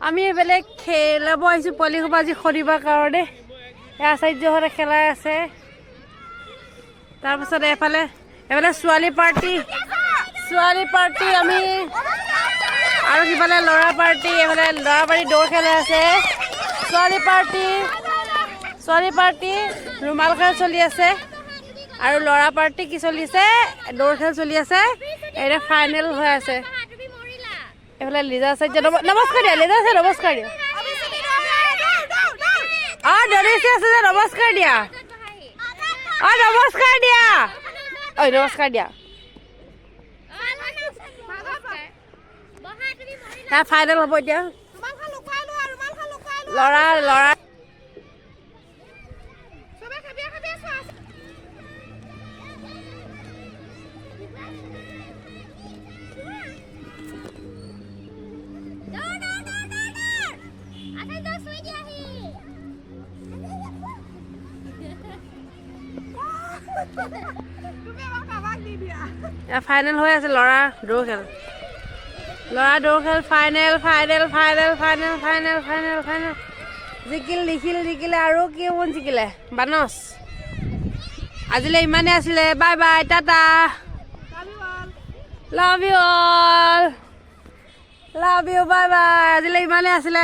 আমি বেলেগ খেলাব আহিছোঁ পোৱালি সোপা আজি শনিবাৰ কাৰণে আচাৰ্যহঁতে খেলাই আছে তাৰপিছত এফালে ছোৱালী পাৰ্টি আমি আৰু সিফালে ল'ৰা পাৰ্টি এইফালে ল'ৰা পাৰ্টি দৌৰ খেলাই আছে ছোৱালী পাৰ্টি ৰুমাল খেল চলি আছে আৰু ল'ৰা পাৰ্টি কি চলি আছে দৌৰ খেল চলি আছে এতিয়া ফাইনেল হৈ আছে এইফালে লিজা আচাৰ্য নমস্কাৰ দিয়া লিজা আছে নমস্কাৰ দিয়া দৌৰিছে আছে যে নমস্কাৰ দিয়া নমস্কাৰ দিয়া নমস্কাৰ দিয়া ফাইনেল হ'ব এতিয়া ল'ৰা ফাইনেল হৈ আছে ল'ৰা দৌৰ খেল ফাইনেল জিকিলে আৰু কি জিকিলে বানচ আজিলৈ ইমানে আছিলে bye bye Tata love you bye bye আজিলৈ ইমানে আছিলে